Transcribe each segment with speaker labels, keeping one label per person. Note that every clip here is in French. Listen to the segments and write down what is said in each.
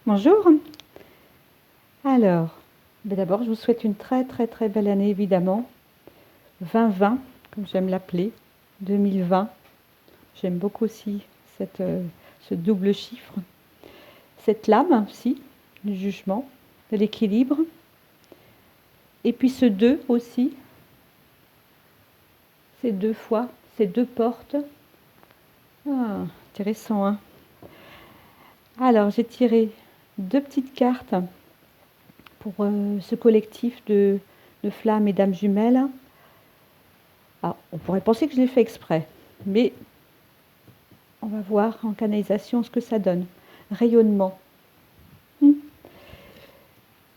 Speaker 1: Bonjour. Alors, d'abord, je vous souhaite une très très très belle année, évidemment. 2020, comme j'aime l'appeler. 2020. J'aime beaucoup aussi ce double chiffre. Cette lame aussi, du jugement, de l'équilibre. Et puis ce 2 aussi. Ces deux fois, ces deux portes. Ah, intéressant, hein? Alors, j'ai tiré deux petites cartes pour ce collectif de flammes et d'âmes jumelles. Ah, on pourrait penser que je l'ai fait exprès, mais on va voir en canalisation ce que ça donne. Rayonnement,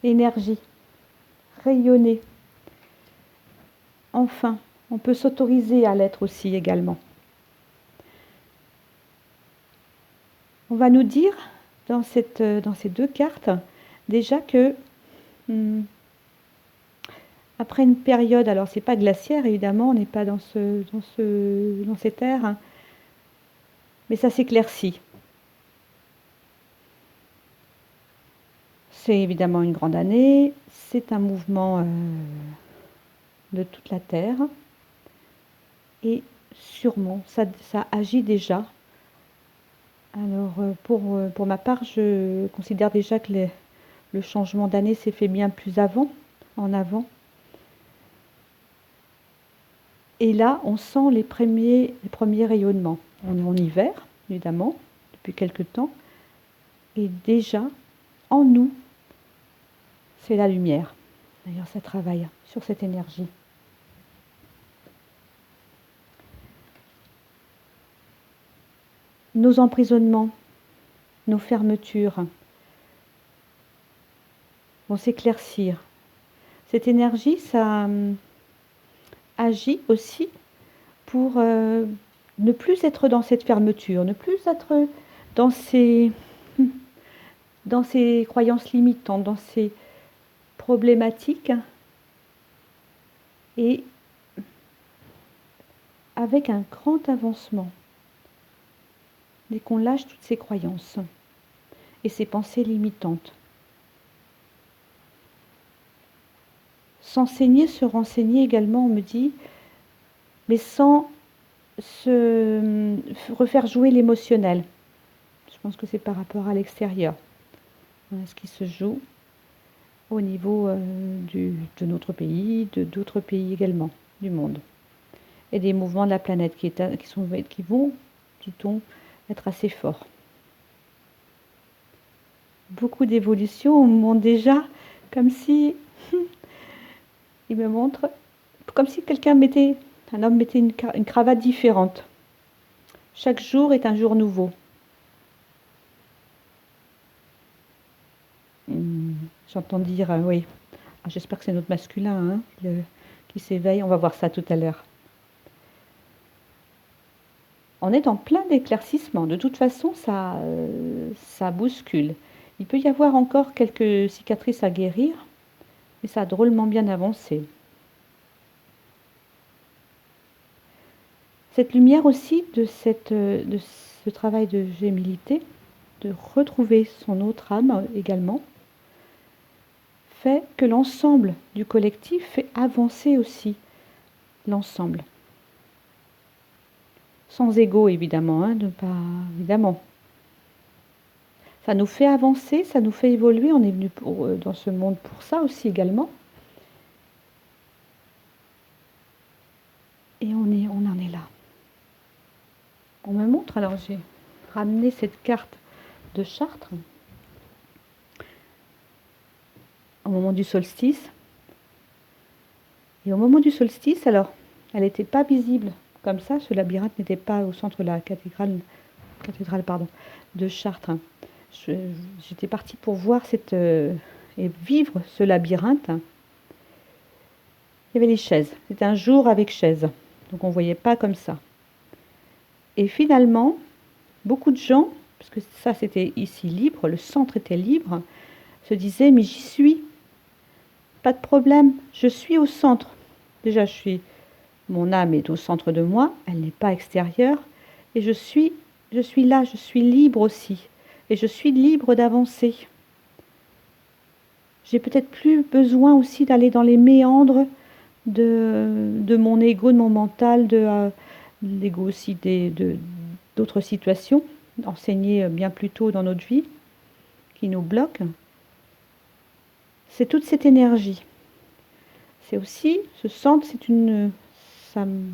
Speaker 1: énergie, rayonner. Enfin, on peut s'autoriser à l'être aussi également. On va nous dire dans ces deux cartes déjà que après une période, alors c'est pas glaciaire évidemment, on n'est pas dans cette ère, hein, mais ça s'éclaircit. C'est évidemment une grande année, c'est un mouvement de toute la Terre, et sûrement ça agit déjà. Alors pour ma part, je considère déjà que le changement d'année s'est fait bien plus en avant. Et là, on sent les premiers rayonnements. On est en hiver, évidemment, depuis quelque temps. Et déjà, en nous, c'est la lumière. D'ailleurs, ça travaille sur cette énergie. Nos emprisonnements, nos fermetures vont s'éclaircir. Cette énergie, ça agit aussi pour ne plus être dans cette fermeture, ne plus être dans ces croyances limitantes, dans ces problématiques, et avec un grand avancement, dès qu'on lâche toutes ces croyances et ces pensées limitantes. S'enseigner, se renseigner également, on me dit, mais sans se refaire jouer l'émotionnel. Je pense que c'est par rapport à l'extérieur. Voilà ce qui se joue au niveau de notre pays, d'autres pays également, du monde. Et des mouvements de la planète qui vont, dit-on, être assez forts. Beaucoup d'évolutions montrent déjà comme si, il me montre, comme si un homme mettait une cravate différente. Chaque jour est un jour nouveau. J'entends dire, oui, j'espère que c'est notre masculin qui s'éveille, on va voir ça tout à l'heure. On est en plein d'éclaircissement, de toute façon ça bouscule. Il peut y avoir encore quelques cicatrices à guérir, mais ça a drôlement bien avancé. Cette lumière aussi de ce travail de gémilité, de retrouver son autre âme également, fait que l'ensemble du collectif fait avancer aussi l'ensemble. Sans ego évidemment, évidemment. Ça nous fait avancer, ça nous fait évoluer, on est venu dans ce monde pour ça aussi également. Et on en est là. On me montre, alors j'ai ramené cette carte de Chartres au moment du solstice. Et au moment du solstice, alors, elle n'était pas visible comme ça, ce labyrinthe n'était pas au centre de la cathédrale de Chartres. J'étais partie pour voir et vivre ce labyrinthe. Il y avait les chaises. C'était un jour avec chaises. Donc on ne voyait pas comme ça. Et finalement, beaucoup de gens, parce que ça c'était ici libre, le centre était libre, se disaient mais j'y suis. Pas de problème, je suis au centre. Déjà mon âme est au centre de moi, elle n'est pas extérieure. Et je suis là, je suis libre aussi. Et je suis libre d'avancer. J'ai peut-être plus besoin aussi d'aller dans les méandres de mon ego, de mon mental, de l'ego aussi d'autres situations enseignées bien plus tôt dans notre vie qui nous bloquent. C'est toute cette énergie. C'est aussi, ce centre, ça me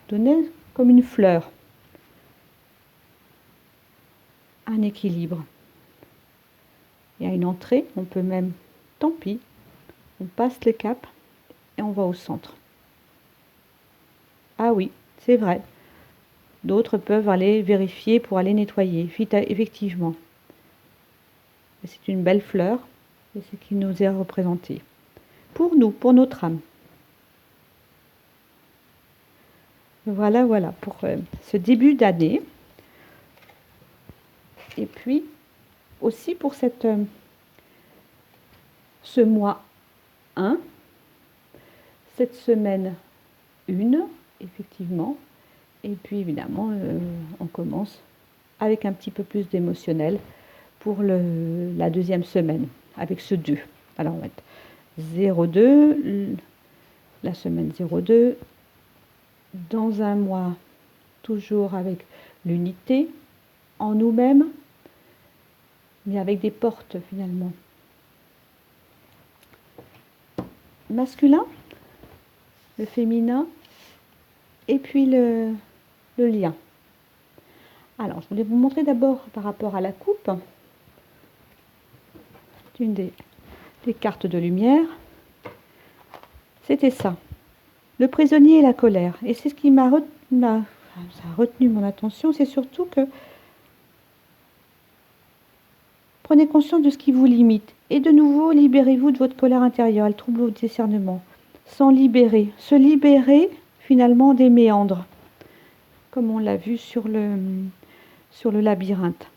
Speaker 1: donnait comme une fleur, un équilibre. Il y a une entrée, on peut même, tant pis, on passe le cap et on va au centre. Ah oui, c'est vrai. D'autres peuvent aller vérifier pour aller nettoyer, effectivement. C'est une belle fleur, et c'est ce qui nous est représenté. Pour nous, pour notre âme. Voilà, voilà, pour ce début d'année. Et puis, aussi pour ce mois 1, cette semaine 1, effectivement. Et puis, évidemment, on commence avec un petit peu plus d'émotionnel pour la deuxième semaine, avec ce 2. Alors, on va être 0,2, la semaine 0,2, dans un mois, toujours avec l'unité en nous-mêmes, mais avec des portes finalement. Masculin, le féminin, et puis le lien. Alors, je voulais vous montrer d'abord par rapport à la coupe, une des cartes de lumière. C'était ça, le prisonnier et la colère. Et c'est ce qui ça a retenu mon attention, c'est surtout que prenez conscience de ce qui vous limite. Et de nouveau, libérez-vous de votre colère intérieure, elle trouble votre discernement. S'en libérer, se libérer finalement des méandres, comme on l'a vu sur le labyrinthe.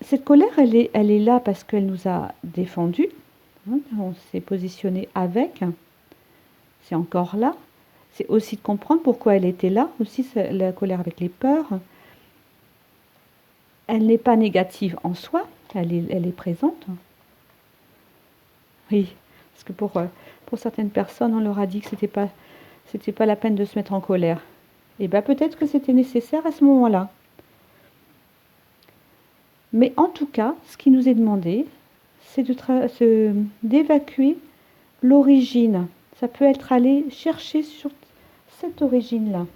Speaker 1: Cette colère, elle est là parce qu'elle nous a défendus. On s'est positionné avec. C'est encore là. C'est aussi de comprendre pourquoi elle était là. Aussi, la colère avec les peurs. Elle n'est pas négative en soi. Elle est présente. Oui, parce que pour certaines personnes, on leur a dit que c'était pas la peine de se mettre en colère. Et bien peut-être que c'était nécessaire à ce moment-là. Mais en tout cas, ce qui nous est demandé, c'est d'évacuer l'origine. Ça peut être aller chercher sur cette origine-là,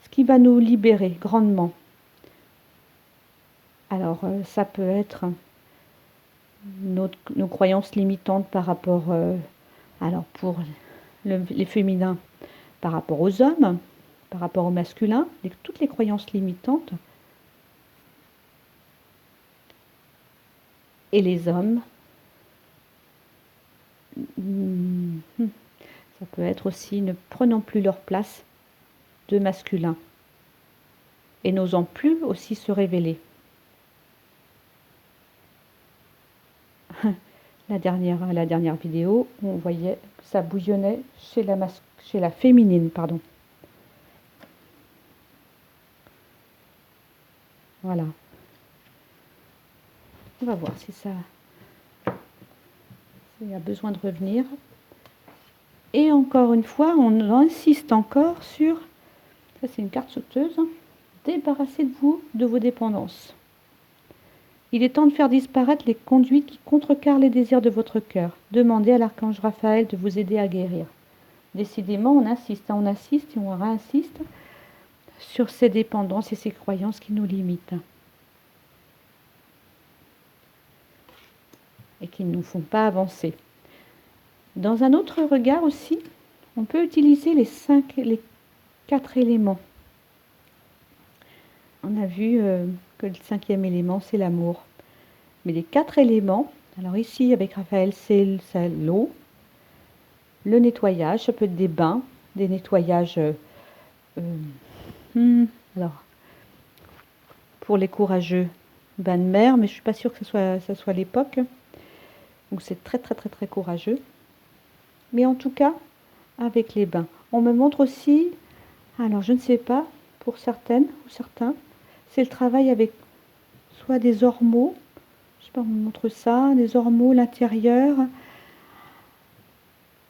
Speaker 1: ce qui va nous libérer grandement. Alors, ça peut être nos croyances limitantes par rapport, alors pour les féminins, par rapport aux hommes, par rapport aux masculins, toutes les croyances limitantes. Et les hommes, ça peut être aussi ne prenant plus leur place de masculin et n'osant plus aussi se révéler. La dernière vidéo, on voyait que ça bouillonnait chez la féminine, pardon. Voilà. On va voir si il y a besoin de revenir. Et encore une fois, on insiste encore sur, ça c'est une carte sauteuse, débarrassez-vous de vos dépendances. Il est temps de faire disparaître les conduites qui contrecarrent les désirs de votre cœur. Demandez à l'archange Raphaël de vous aider à guérir. Décidément, on insiste et on réinsiste sur ces dépendances et ces croyances qui nous limitent. Et qui ne nous font pas avancer. Dans un autre regard aussi, on peut utiliser les 4 éléments. On a vu que le 5e élément, c'est l'amour. Mais les 4 éléments, alors ici avec Raphaël, c'est l'eau, le nettoyage, ça peut être des bains, des nettoyages. Alors, pour les courageux, bain de mer, mais je ne suis pas sûre que ça soit l'époque. Donc c'est très très très très courageux. Mais en tout cas, avec les bains. On me montre aussi, alors je ne sais pas, pour certaines ou certains, c'est le travail avec soit des ormeaux, je sais pas, on me montre ça, des ormeaux, l'intérieur.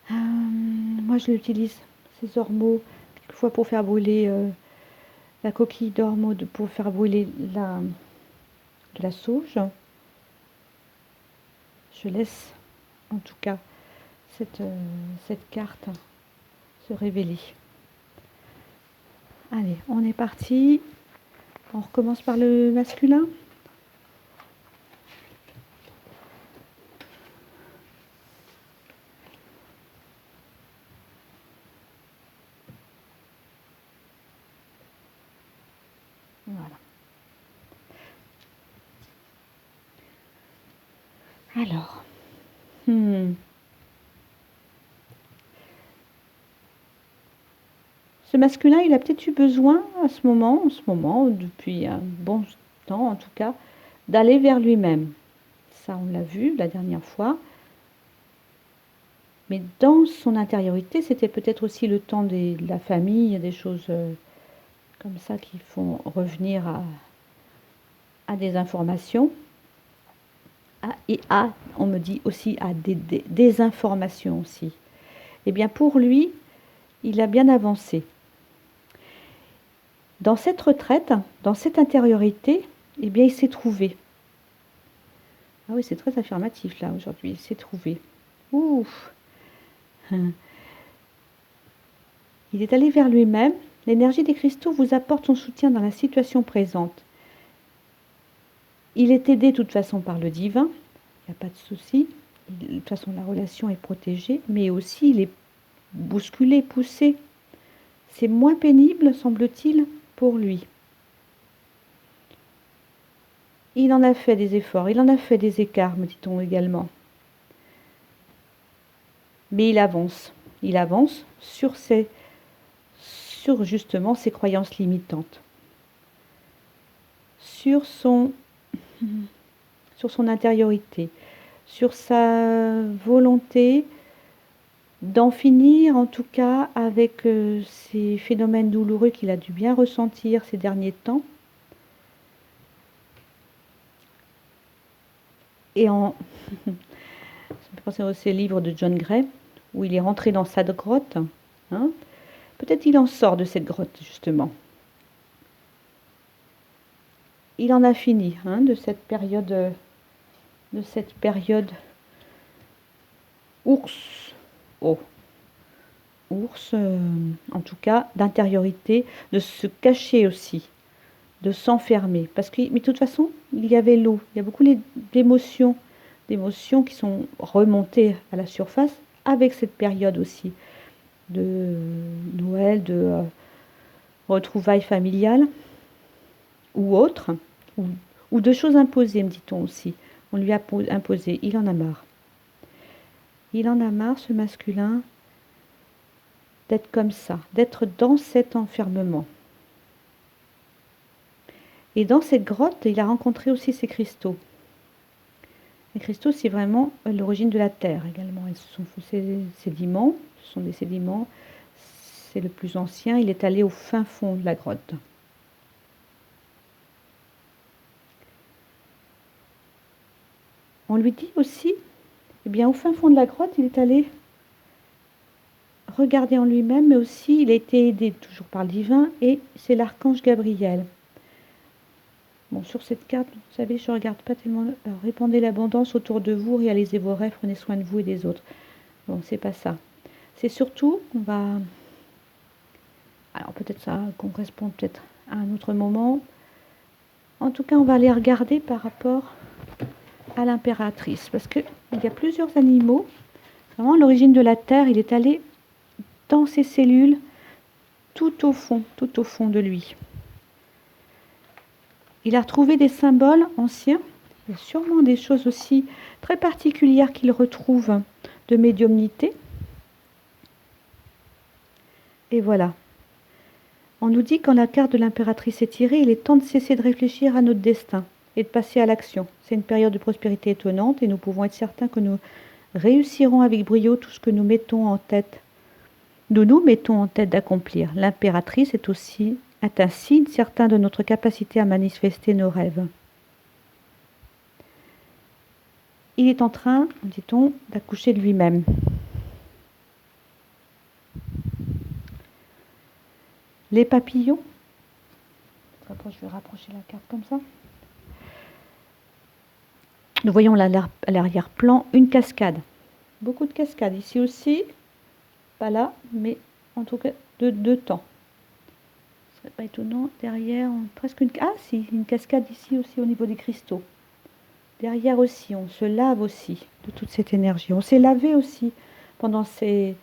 Speaker 1: Moi, je l'utilise, ces ormeaux, quelquefois pour faire brûler la coquille d'ormeau, pour faire brûler de la sauge. Je laisse, en tout cas, cette carte se révéler. Allez, on est parti. On recommence par le masculin. Voilà. Alors, ce masculin, il a peut-être eu besoin en ce moment, depuis un bon temps en tout cas, d'aller vers lui-même. Ça, on l'a vu la dernière fois. Mais dans son intériorité, c'était peut-être aussi le temps de la famille, des choses comme ça qui font revenir à des informations. On me dit aussi à des informations aussi. Eh bien, pour lui, il a bien avancé. Dans cette retraite, dans cette intériorité, eh bien, il s'est trouvé. Ah oui, c'est très affirmatif là aujourd'hui. Il s'est trouvé. Ouf. Il est allé vers lui-même. L'énergie des cristaux vous apporte son soutien dans la situation présente. Il est aidé de toute façon par le divin. Il n'y a pas de souci. De toute façon, la relation est protégée. Mais aussi, il est bousculé, poussé. C'est moins pénible, semble-t-il, pour lui. Il en a fait des efforts, il en a fait des écarts, me dit-on également. Mais il avance sur justement ses croyances limitantes, sur son intériorité, sur sa volonté d'en finir en tout cas avec ces phénomènes douloureux qu'il a dû bien ressentir ces derniers temps. Et ça me fait penser à ces livres de John Gray, où il est rentré dans sa grotte. Hein. Peut-être il en sort de cette grotte, justement. Il en a fini de cette période ours. Oh. Ours, en tout cas, d'intériorité, de se cacher aussi, de s'enfermer. Mais de toute façon, il y avait l'eau. Il y a beaucoup d'émotions qui sont remontées à la surface avec cette période aussi de Noël, de retrouvailles familiales ou autres, ou de choses imposées, me dit-on aussi. On lui a imposé, il en a marre. Il en a marre, ce masculin, d'être comme ça, d'être dans cet enfermement. Et dans cette grotte, il a rencontré aussi ces cristaux. Les cristaux, c'est vraiment l'origine de la Terre également. Ce sont ces sédiments, ce sont des sédiments, c'est le plus ancien. Il est allé au fin fond de la grotte. On lui dit aussi, eh bien, au fin fond de la grotte, il est allé regarder en lui-même, mais aussi il a été aidé toujours par le divin, et c'est l'archange Gabriel. Bon, sur cette carte, vous savez, je ne regarde pas tellement. Alors, répandez l'abondance autour de vous, réalisez vos rêves, prenez soin de vous et des autres. Bon, c'est pas ça. C'est surtout, on va. Alors, peut-être ça correspond peut-être à un autre moment. En tout cas, on va aller regarder par rapport à l'impératrice, parce qu'il y a plusieurs animaux. Vraiment, l'origine de la Terre, il est allé dans ses cellules, tout au fond de lui. Il a retrouvé des symboles anciens. Il y a sûrement des choses aussi très particulières qu'il retrouve de médiumnité. Et voilà. On nous dit quand la carte de l'impératrice est tirée, il est temps de cesser de réfléchir à notre destin et de passer à l'action. C'est une période de prospérité étonnante et nous pouvons être certains que nous réussirons avec brio tout ce que nous mettons en tête. Nous mettons en tête d'accomplir. L'impératrice est un signe certain de notre capacité à manifester nos rêves. il est en train, dit-on, d'accoucher de lui-même. Les papillons, je vais rapprocher la carte comme ça. Nous voyons à l'arrière-plan une cascade. Beaucoup de cascades. Ici aussi, pas là, mais en tout cas de deux temps. Ce serait pas étonnant. Derrière, presque une... Ah si, une cascade ici aussi au niveau des cristaux. Derrière aussi, on se lave aussi de toute cette énergie. On s'est lavé aussi pendant ces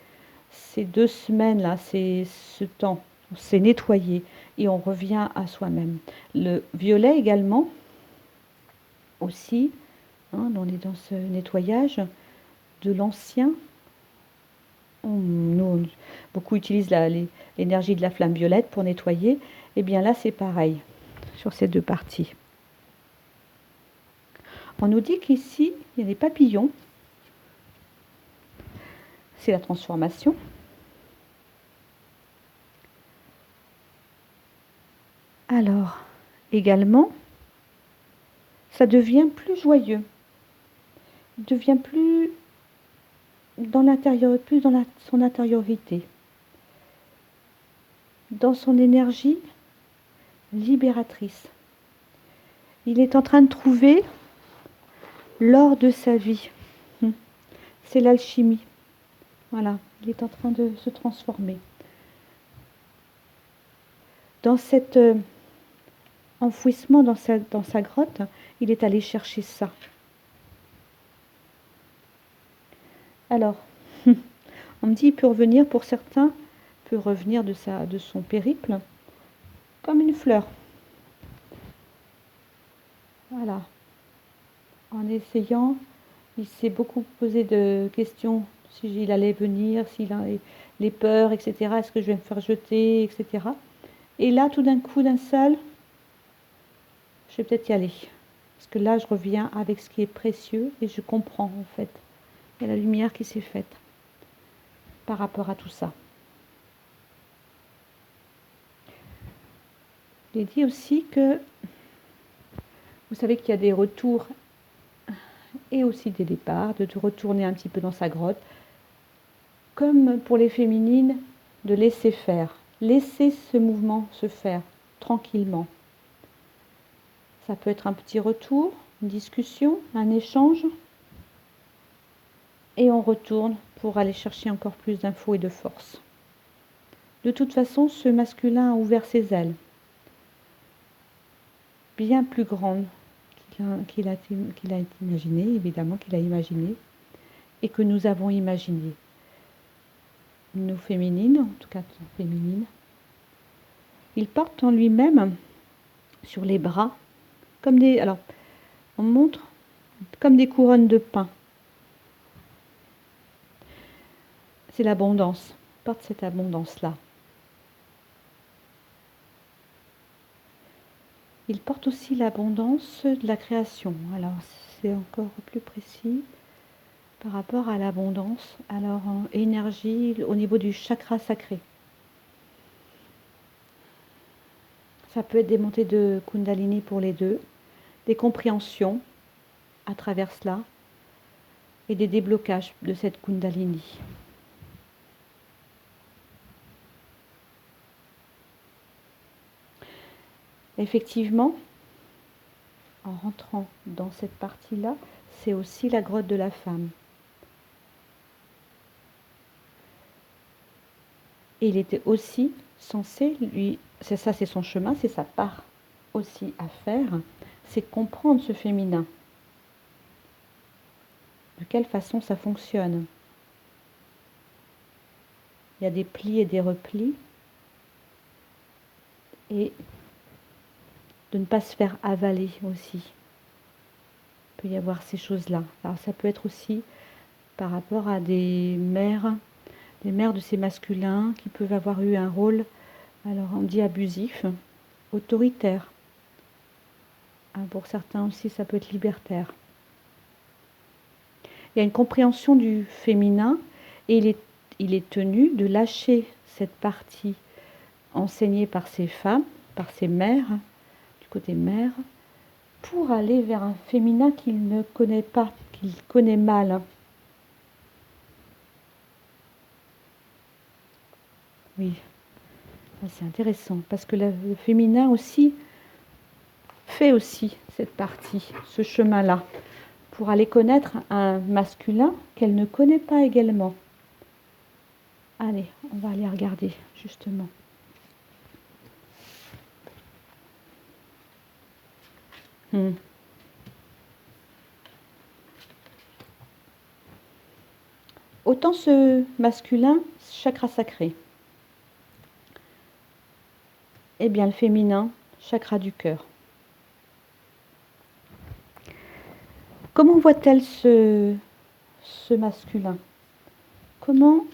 Speaker 1: 2 semaines-là, ce temps. On s'est nettoyé et on revient à soi-même. Le violet également, aussi, hein, on est dans ce nettoyage de l'ancien. Beaucoup utilisent l'énergie de la flamme violette pour nettoyer. Et bien là, c'est pareil sur ces 2 parties. On nous dit qu'ici, il y a des papillons. C'est la transformation. Alors, également, ça devient plus joyeux. Il devient plus dans l'intérieur, plus dans son intériorité. Dans son énergie libératrice. Il est en train de trouver l'or de sa vie. C'est l'alchimie. Voilà, il est en train de se transformer. Dans cet enfouissement dans sa grotte, il est allé chercher ça. Alors, on me dit il peut revenir, pour certains, il peut revenir de son périple comme une fleur. Voilà. En essayant, il s'est beaucoup posé de questions, s'il allait venir, s'il a les peurs, etc. Est-ce que je vais me faire jeter, etc. Et là, tout d'un coup, d'un seul, je vais peut-être y aller. Parce que là, je reviens avec ce qui est précieux et je comprends, en fait. Il y a la lumière qui s'est faite par rapport à tout ça. Il est dit aussi que, vous savez qu'il y a des retours et aussi des départs, de retourner un petit peu dans sa grotte, comme pour les féminines, de laisser faire, laisser ce mouvement se faire tranquillement. Ça peut être un petit retour, une discussion, un échange, et on retourne pour aller chercher encore plus d'infos et de force. De toute façon, ce masculin a ouvert ses ailes, bien plus grandes qu'il a imaginé, évidemment qu'il a imaginé, et que nous avons imaginé. Nous féminines, en tout cas féminines, il porte en lui-même, sur les bras, comme des... Alors, on montre comme des couronnes de pin. C'est l'abondance. Il porte cette abondance-là. Il porte aussi l'abondance de la création. Alors, c'est encore plus précis par rapport à l'abondance. Alors, en énergie, au niveau du chakra sacré. Ça peut être des montées de Kundalini pour les deux, des compréhensions à travers cela et des déblocages de cette Kundalini. Effectivement, en rentrant dans cette partie-là, c'est aussi la grotte de la femme. Et il était aussi censé, lui, c'est ça, c'est son chemin, c'est sa part aussi à faire, c'est comprendre ce féminin. De quelle façon ça fonctionne. Il y a des plis et des replis. Et de ne pas se faire avaler aussi. Il peut y avoir ces choses-là. Alors ça peut être aussi par rapport à des mères de ces masculins qui peuvent avoir eu un rôle, alors on dit abusif, autoritaire. Pour certains aussi, ça peut être libertaire. Il y a une compréhension du féminin et il est tenu de lâcher cette partie enseignée par ces femmes, par ces mères, du côté mère, pour aller vers un féminin qu'il ne connaît pas, qu'il connaît mal. Hein. Oui, c'est intéressant, parce que le féminin aussi fait aussi cette partie, ce chemin-là, pour aller connaître un masculin qu'elle ne connaît pas également. Allez, on va aller regarder, justement. Autant ce masculin, chakra sacré. Eh bien, le féminin, chakra du cœur. Comment voit-elle ce masculin? Comment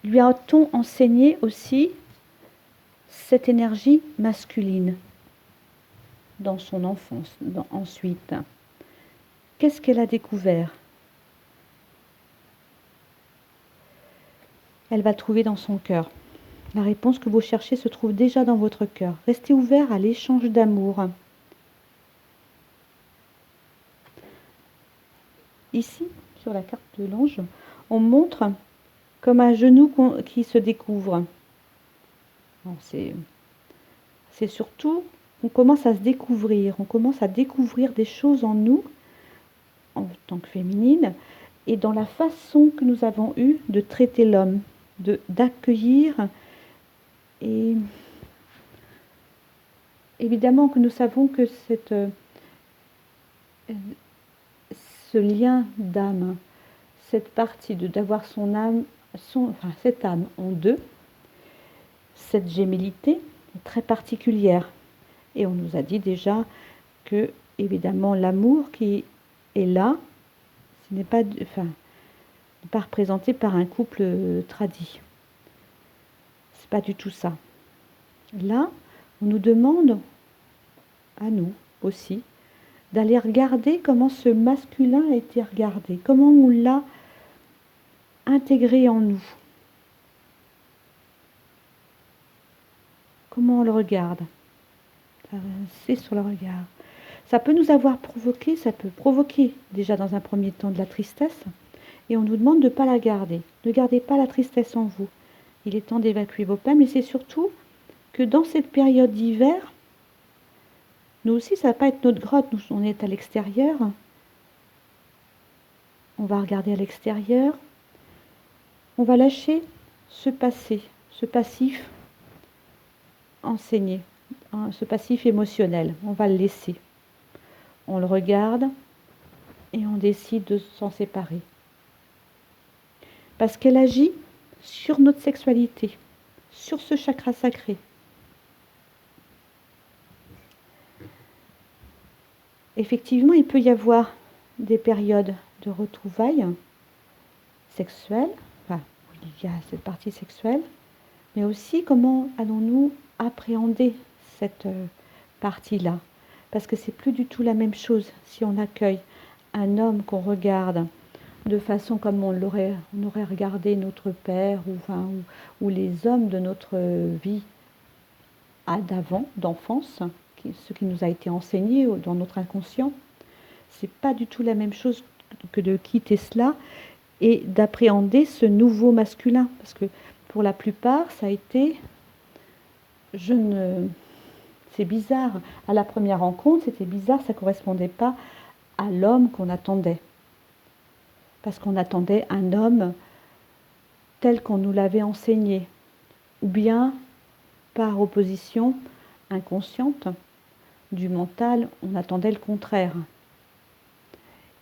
Speaker 1: lui a-t-on enseigné aussi cette énergie masculine dans son enfance, ensuite? Qu'est-ce qu'elle a découvert? Elle va trouver dans son cœur. La réponse que vous cherchez se trouve déjà dans votre cœur. Restez ouvert à l'échange d'amour. Ici, sur la carte de l'ange, on montre comme un genou qui se découvre. C'est surtout, on commence à se découvrir, on commence à découvrir des choses en nous, en tant que féminine, et dans la façon que nous avons eue de traiter l'homme, d'accueillir. Et évidemment que nous savons que ce lien d'âme, cette partie d'avoir son âme, cette âme en deux, cette gémellité est très particulière. Et on nous a dit déjà que, évidemment, l'amour qui est là, ce n'est pas, pas représenté par un couple tradit. C'est pas du tout ça. Là, on nous demande, à nous aussi, d'aller regarder comment ce masculin a été regardé, comment on l'a intégré en nous. Comment on le regarde. C'est sur le regard. Ça peut nous avoir provoqué, ça peut provoquer déjà dans un premier temps de la tristesse, et on nous demande de ne pas la garder. Ne gardez pas la tristesse en vous. Il est temps d'évacuer vos peines, mais c'est surtout que dans cette période d'hiver, nous aussi, ça ne va pas être notre grotte, nous, on est à l'extérieur. On va regarder à l'extérieur. On va lâcher ce passé, ce passif enseigné, ce passif émotionnel. On va le laisser. On le regarde et on décide de s'en séparer. Parce qu'elle agit sur notre sexualité, sur ce chakra sacré. Effectivement, il peut y avoir des périodes de retrouvailles sexuelles, enfin, il y a cette partie sexuelle, mais aussi comment allons-nous appréhender cette partie-là. Parce que c'est plus du tout la même chose si on accueille un homme qu'on regarde de façon comme on aurait regardé notre père ou les hommes de notre vie d'avant, d'enfance, ce qui nous a été enseigné dans notre inconscient. C'est pas du tout la même chose que de quitter cela et d'appréhender ce nouveau masculin. Parce que pour la plupart, ça a été... C'est bizarre. À la première rencontre, c'était bizarre, ça ne correspondait pas à l'homme qu'on attendait. Parce qu'on attendait un homme tel qu'on nous l'avait enseigné. Ou bien, par opposition inconsciente du mental, on attendait le contraire.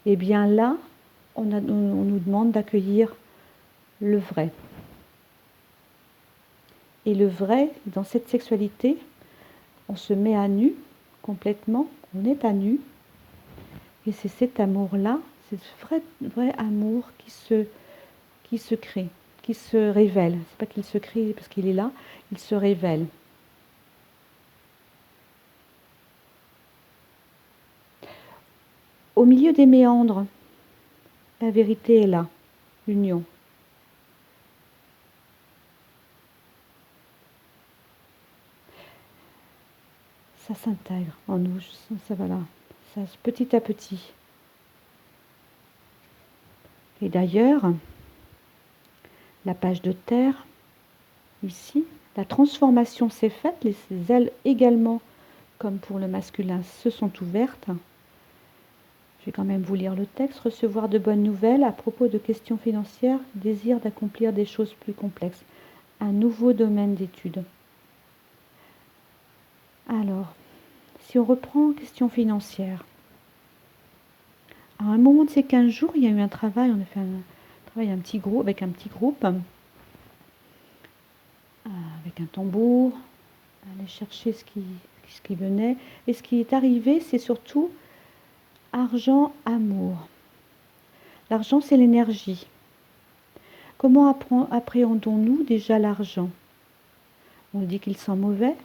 Speaker 1: Et bien là, on nous demande d'accueillir le vrai. Et le vrai, dans cette sexualité, on se met à nu complètement, on est à nu. Et c'est cet amour-là, c'est ce vrai amour qui se crée, qui se révèle. C'est pas qu'il se crée parce qu'il est là, il se révèle. Au milieu des méandres, la vérité est là, l'union. Ça s'intègre en nous, ça va là, ça petit à petit. Et d'ailleurs, la page de terre, ici, la transformation s'est faite, les ailes également, comme pour le masculin, se sont ouvertes. Je vais quand même vous lire le texte. Recevoir de bonnes nouvelles à propos de questions financières, désir d'accomplir des choses plus complexes. Un nouveau domaine d'étude. Alors, si on reprend questions financières, à un moment de ces 15 jours, il y a eu un travail, on a fait un travail avec un petit groupe, avec un tambour, aller chercher ce qui venait. Et ce qui est arrivé, c'est surtout argent, amour. L'argent, c'est l'énergie. Comment appréhendons-nous déjà l'argent? On dit qu'il sent mauvais,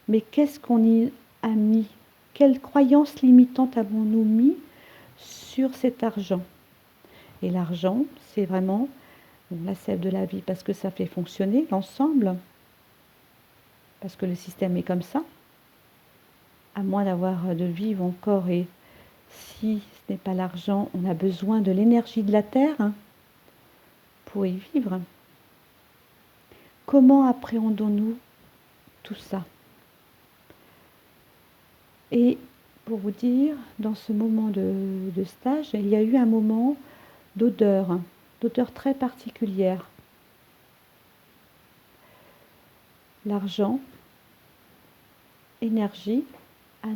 Speaker 1: mais qu'est-ce qu'on y a mis? Quelles croyances limitantes avons-nous mis sur cet argent? Et l'argent, c'est vraiment la sève de la vie parce que ça fait fonctionner l'ensemble, parce que le système est comme ça, à moins de vivre encore. Et si ce n'est pas l'argent, on a besoin de l'énergie de la terre pour y vivre. Comment appréhendons-nous tout ça? Et pour vous dire, dans ce moment de stage, il y a eu un moment d'odeur très particulière. L'argent, énergie, a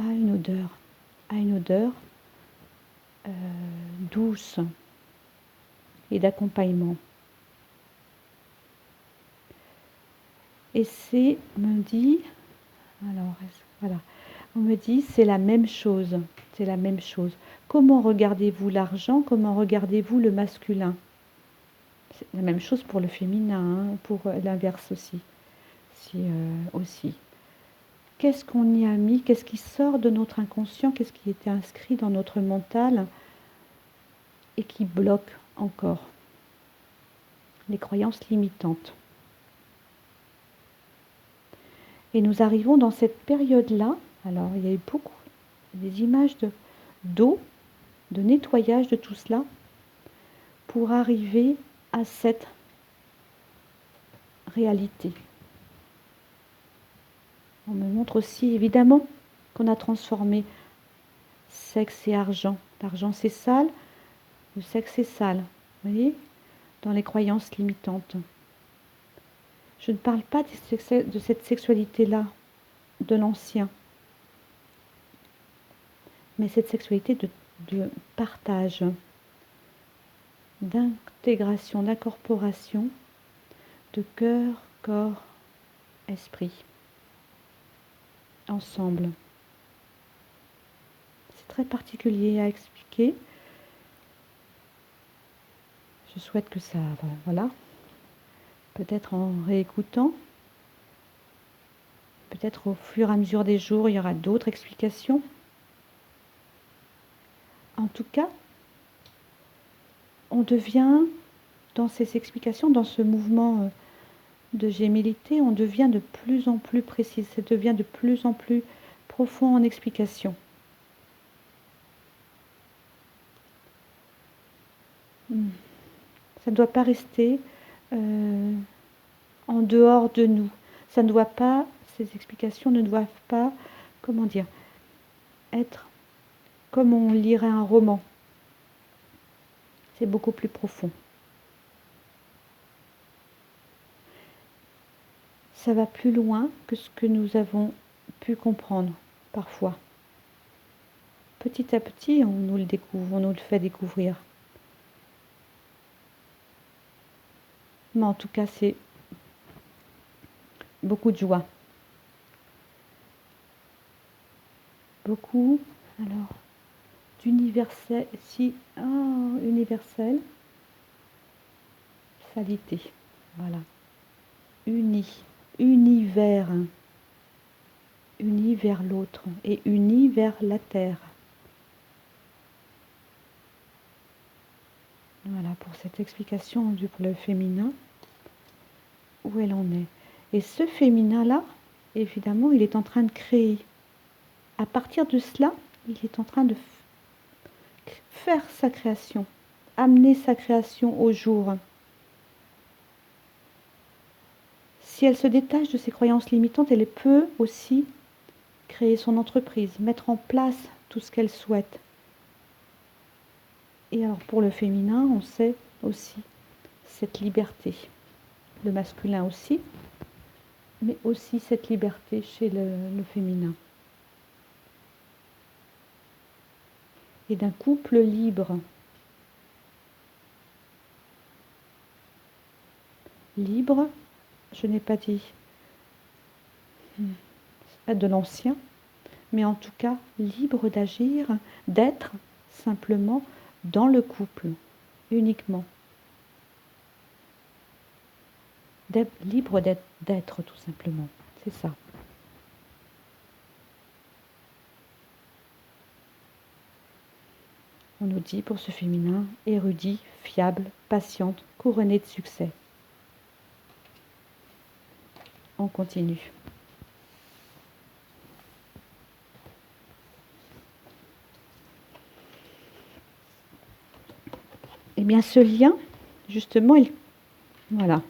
Speaker 1: une odeur douce et d'accompagnement. Et on me dit, voilà, on me dit, c'est la même chose, c'est la même chose. Comment regardez-vous l'argent? Comment regardez-vous le masculin? C'est la même chose pour le féminin, pour l'inverse aussi. Aussi. Qu'est-ce qu'on y a mis? Qu'est-ce qui sort de notre inconscient? Qu'est-ce qui était inscrit dans notre mental et qui bloque encore? Les croyances limitantes. Et nous arrivons dans cette période-là. Alors, il y a eu beaucoup des images d'eau, de nettoyage de tout cela, pour arriver à cette réalité. On me montre aussi, évidemment, qu'on a transformé sexe et argent. L'argent, c'est sale, le sexe est sale. Vous voyez, dans les croyances limitantes. Je ne parle pas de cette sexualité-là, de l'ancien, mais cette sexualité de partage, d'intégration, d'incorporation, de cœur, corps, esprit, ensemble. C'est très particulier à expliquer. Je souhaite que ça, voilà, peut-être en réécoutant, peut-être au fur et à mesure des jours, il y aura d'autres explications. En tout cas, on devient, dans ces explications, dans ce mouvement de gémilité, on devient de plus en plus précis, ça devient de plus en plus profond en explication. Ça ne doit pas rester en dehors de nous. Ça ne doit pas, ces explications ne doivent pas, comment dire, être comme on lirait un roman. C'est beaucoup plus profond. Ça va plus loin que ce que nous avons pu comprendre parfois. Petit à petit, on nous le découvre, on nous le fait découvrir. Mais en tout cas, c'est beaucoup de joie. Beaucoup, alors, d'universel, universel, salité, voilà. Univers, uni vers l'autre et uni vers la terre. Voilà pour cette explication pour le féminin, où elle en est. Et ce féminin-là, évidemment, il est en train de créer. À partir de cela, il est en train de faire sa création. amener sa création au jour. Si elle se détache de ses croyances limitantes, elle peut aussi créer son entreprise, mettre en place tout ce qu'elle souhaite. Et alors pour le féminin, on sait aussi cette liberté. Le masculin aussi, mais aussi cette liberté chez le féminin. Et d'un couple libre. Libre, je n'ai pas dit de l'ancien, mais en tout cas libre d'agir, d'être simplement dans le couple, uniquement. Libre d'être tout simplement, c'est ça. On nous dit pour ce féminin, érudit, fiable, patiente, couronné de succès. On continue. Eh bien, ce lien, justement, voilà.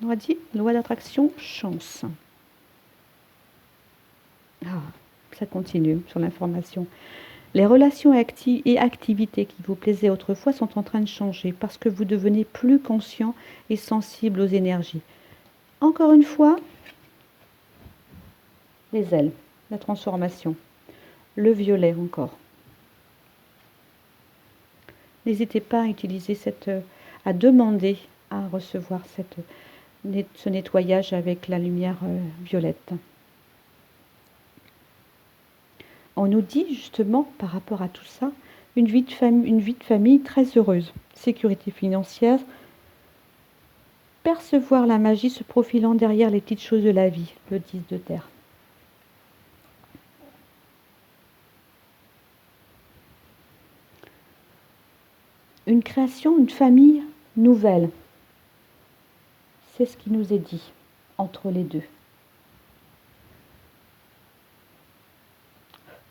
Speaker 1: On a dit loi d'attraction, chance. Ah, ça continue sur l'information. Les relations et activités qui vous plaisaient autrefois sont en train de changer parce que vous devenez plus conscient et sensible aux énergies. Encore une fois, les ailes, la transformation, le violet encore. N'hésitez pas à utiliser à demander à recevoir ce nettoyage avec la lumière violette. On nous dit justement par rapport à tout ça, une vie de famille très heureuse, sécurité financière, percevoir la magie se profilant derrière les petites choses de la vie, le 10 de terre. Une création, une famille nouvelle. C'est ce qui nous est dit entre les deux.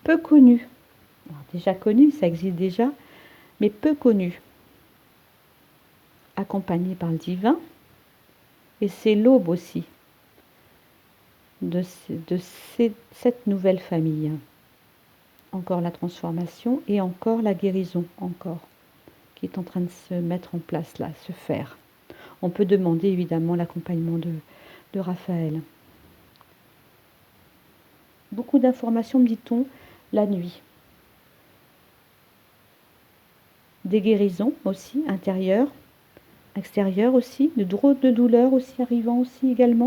Speaker 1: Peu connu. Alors, déjà connu, ça existe déjà, mais peu connu. Accompagné par le divin. Et c'est l'aube aussi de cette nouvelle famille. Encore la transformation et encore la guérison, encore, qui est en train de se mettre en place là, se faire. On peut demander évidemment l'accompagnement de Raphaël. Beaucoup d'informations, me dit-on, la nuit. Des guérisons aussi, intérieures, extérieures aussi, de douleurs aussi arrivant aussi également.